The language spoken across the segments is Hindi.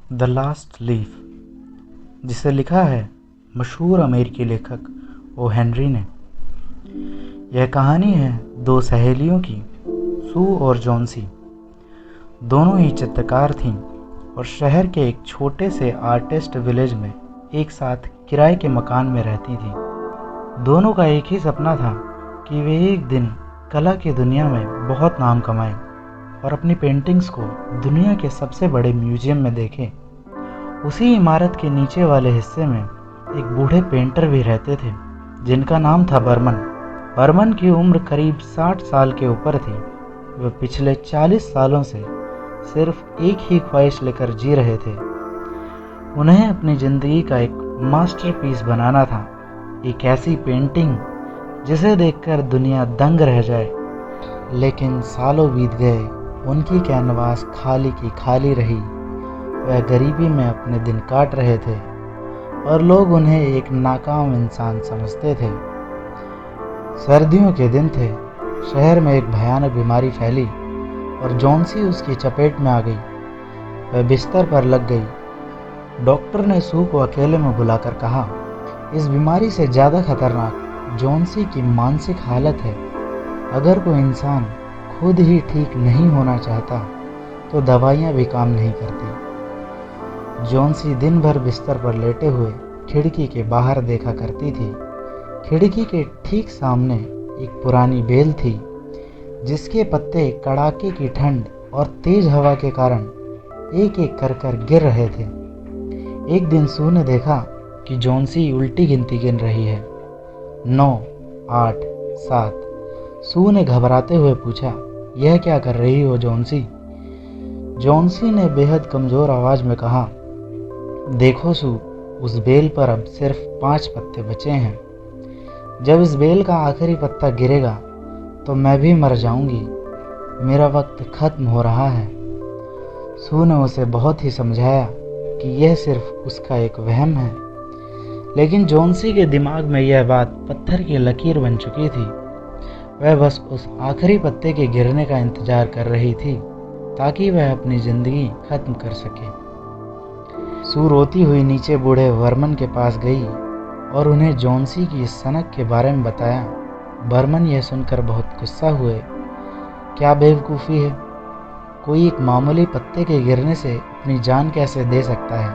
द लास्ट लीफ, जिसे लिखा है मशहूर अमेरिकी लेखक ओ हेनरी ने। यह कहानी है दो सहेलियों की, सू और जॉन्सी। दोनों ही चित्रकार थीं और शहर के एक छोटे से आर्टिस्ट विलेज में एक साथ किराए के मकान में रहती थीं। दोनों का एक ही सपना था कि वे एक दिन कला की दुनिया में बहुत नाम कमाएं और अपनी पेंटिंग्स को दुनिया के सबसे बड़े म्यूजियम में देखें। उसी इमारत के नीचे वाले हिस्से में एक बूढ़े पेंटर भी रहते थे जिनका नाम था बर्मन। बर्मन की उम्र करीब 60 साल के ऊपर थी। वे पिछले 40 सालों से सिर्फ एक ही ख्वाहिश लेकर जी रहे थे। उन्हें अपनी ज़िंदगी का एक मास्टरपीस बनाना था, एक ऐसी पेंटिंग जिसे देखकर दुनिया दंग रह जाए। लेकिन सालों बीत गए, उनकी कैनवास खाली की खाली रही। वह गरीबी में अपने दिन काट रहे थे और लोग उन्हें एक नाकाम इंसान समझते थे। सर्दियों के दिन थे। शहर में एक भयानक बीमारी फैली और जॉन्सी उसकी चपेट में आ गई। वह बिस्तर पर लग गई। डॉक्टर ने सू को अकेले में बुलाकर कहा, इस बीमारी से ज़्यादा खतरनाक जॉन्सी की मानसिक हालत है। अगर कोई इंसान खुद ही ठीक नहीं होना चाहता तो दवाइयाँ भी काम नहीं करती। जॉन्सी दिन भर बिस्तर पर लेटे हुए खिड़की के बाहर देखा करती थी। खिड़की के ठीक सामने एक पुरानी बेल थी जिसके पत्ते कड़ाके की ठंड और तेज हवा के कारण एक एक कर गिर रहे थे। एक दिन सू ने देखा कि जॉन्सी उल्टी गिनती गिन रही है। 9, 8, 7। सू ने घबराते हुए पूछा, यह क्या कर रही हो जॉन्सी? जॉन्सी ने बेहद कमज़ोर आवाज़ में कहा, देखो सू, उस बेल पर अब सिर्फ 5 पत्ते बचे हैं। जब इस बेल का आखिरी पत्ता गिरेगा तो मैं भी मर जाऊंगी। मेरा वक्त ख़त्म हो रहा है। सू ने उसे बहुत ही समझाया कि यह सिर्फ उसका एक वहम है, लेकिन जॉन्सी के दिमाग में यह बात पत्थर की लकीर बन चुकी थी। वह बस उस आखिरी पत्ते के गिरने का इंतजार कर रही थी ताकि वह अपनी ज़िंदगी ख़त्म कर सके। सू रोती हुई नीचे बूढ़े बर्मन के पास गई और उन्हें जॉन्सी की इस सनक के बारे में बताया। बर्मन यह सुनकर बहुत गुस्सा हुए। क्या बेवकूफ़ी है, कोई एक मामूली पत्ते के गिरने से अपनी जान कैसे दे सकता है?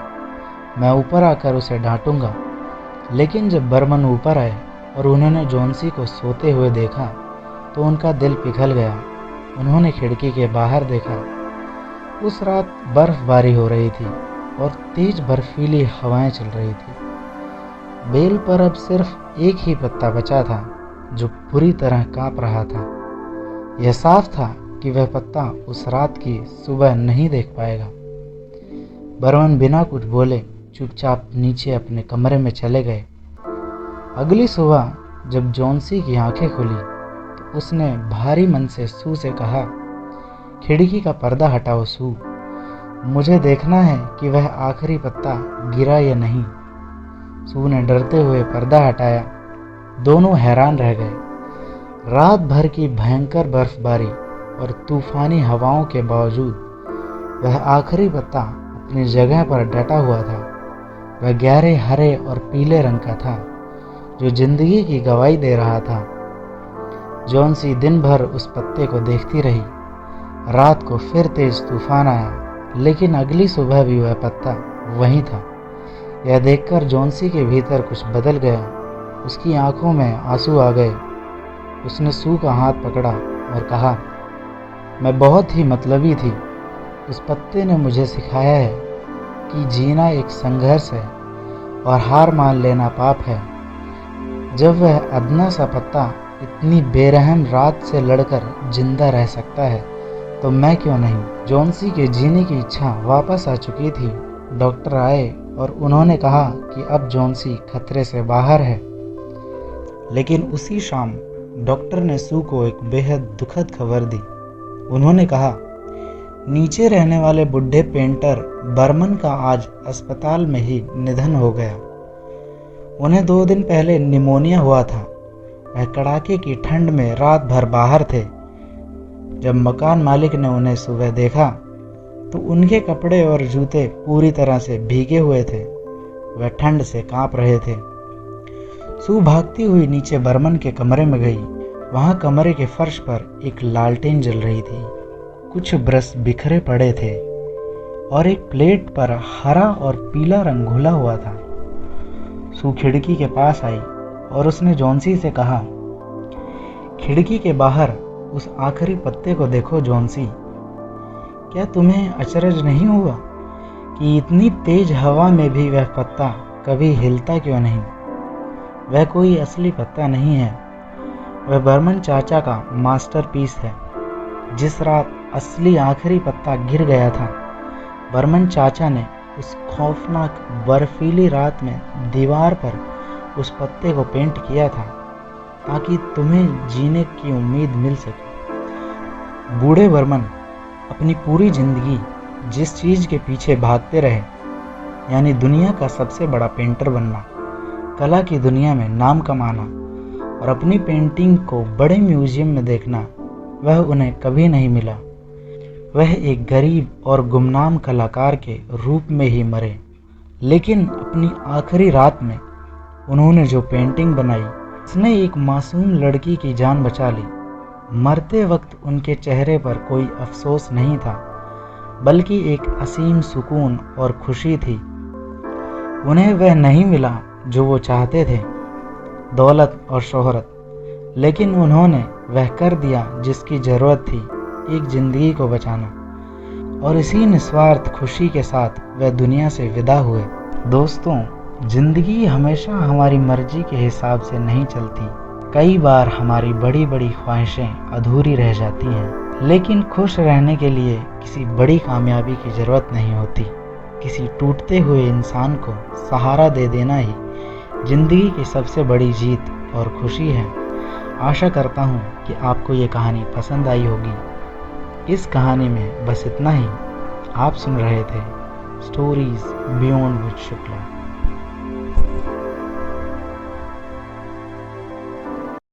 मैं ऊपर आकर उसे डांटूंगा। लेकिन जब बर्मन ऊपर आए और उन्होंने जॉन्सी को सोते हुए देखा तो उनका दिल पिघल गया। उन्होंने खिड़की के बाहर देखा। उस रात बर्फबारी हो रही थी और तेज बर्फीली हवाएं चल रही थी। बेल पर अब सिर्फ एक ही पत्ता बचा था जो पूरी तरह कांप रहा था। यह साफ था कि वह पत्ता उस रात की सुबह नहीं देख पाएगा। बर्मन बिना कुछ बोले चुपचाप नीचे अपने कमरे में चले गए। अगली सुबह जब जॉन्सी की आंखें खुली तो उसने भारी मन से सू से कहा, खिड़की का पर्दा हटाओ सू, मुझे देखना है कि वह आखिरी पत्ता गिरा या नहीं। सू ने डरते हुए पर्दा हटाया। दोनों हैरान रह गए। रात भर की भयंकर बर्फबारी और तूफानी हवाओं के बावजूद वह आखिरी पत्ता अपनी जगह पर डटा हुआ था। वह गहरे हरे और पीले रंग का था जो जिंदगी की गवाही दे रहा था। जॉन्सी दिन भर उस पत्ते को देखती रही। रात को फिर तेज तूफान आया, लेकिन अगली सुबह भी वह पत्ता वहीं था। यह देखकर जॉन्सी के भीतर कुछ बदल गया। उसकी आंखों में आंसू आ गए। उसने सू का हाथ पकड़ा और कहा, मैं बहुत ही मतलबी थी। उस पत्ते ने मुझे सिखाया है कि जीना एक संघर्ष है और हार मान लेना पाप है। जब वह अदना सा पत्ता इतनी बेरहम रात से लड़कर जिंदा रह सकता है तो मैं क्यों नहीं? जॉन्सी के जीने की इच्छा वापस आ चुकी थी। डॉक्टर आए और उन्होंने कहा कि अब जॉन्सी खतरे से बाहर है। लेकिन उसी शाम डॉक्टर ने सू को एक बेहद दुखद खबर दी। उन्होंने कहा, नीचे रहने वाले बुढ़े पेंटर बर्मन का आज अस्पताल में ही निधन हो गया। उन्हें 2 दिन पहले निमोनिया हुआ था। वह कड़ाके की ठंड में रात भर बाहर थे। जब मकान मालिक ने उन्हें सुबह देखा तो उनके कपड़े और जूते पूरी तरह से भीगे हुए थे। वह ठंड से कांप रहे थे। सू भागती हुई नीचे बर्मन के कमरे में गई। वहां कमरे के फर्श पर एक लालटेन जल रही थी। कुछ ब्रश बिखरे पड़े थे और एक प्लेट पर हरा और पीला रंग घुला हुआ था। सू खिड़की के पास आई और उसने जॉन्सी से कहा, खिड़की के बाहर उस आखिरी पत्ते को देखो जॉन्सी। क्या तुम्हें अचरज नहीं हुआ कि इतनी तेज हवा में भी वह पत्ता कभी हिलता क्यों नहीं? वह कोई असली पत्ता नहीं है, वह बर्मन चाचा का मास्टरपीस है। जिस रात असली आखिरी पत्ता गिर गया था, बर्मन चाचा ने उस खौफनाक बर्फीली रात में दीवार पर उस पत्ते को पेंट किया था ताकि तुम्हें जीने की उम्मीद मिल सके। बूढ़े बर्मन अपनी पूरी जिंदगी जिस चीज़ के पीछे भागते रहे, यानी दुनिया का सबसे बड़ा पेंटर बनना, कला की दुनिया में नाम कमाना और अपनी पेंटिंग को बड़े म्यूजियम में देखना, वह उन्हें कभी नहीं मिला। वह एक गरीब और गुमनाम कलाकार के रूप में ही मरे, लेकिन अपनी आखिरी रात में उन्होंने जो पेंटिंग बनाई, उसने एक मासूम लड़की की जान बचा ली। मरते वक्त उनके चेहरे पर कोई अफसोस नहीं था, बल्कि एक असीम सुकून और खुशी थी। उन्हें वह नहीं मिला जो वो चाहते थे, दौलत और शोहरत, लेकिन उन्होंने वह कर दिया जिसकी ज़रूरत थी, एक ज़िंदगी को बचाना। और इसी निस्वार्थ खुशी के साथ वह दुनिया से विदा हुए। दोस्तों, ज़िंदगी हमेशा हमारी मर्जी के हिसाब से नहीं चलती। कई बार हमारी बड़ी बड़ी ख्वाहिशें अधूरी रह जाती हैं, लेकिन खुश रहने के लिए किसी बड़ी कामयाबी की ज़रूरत नहीं होती। किसी टूटते हुए इंसान को सहारा दे देना ही ज़िंदगी की सबसे बड़ी जीत और खुशी है। आशा करता हूँ कि आपको ये कहानी पसंद आई होगी। इस कहानी में बस इतना ही। आप सुन रहे थे स्टोरीज बियॉन्ड विद शुक्ला।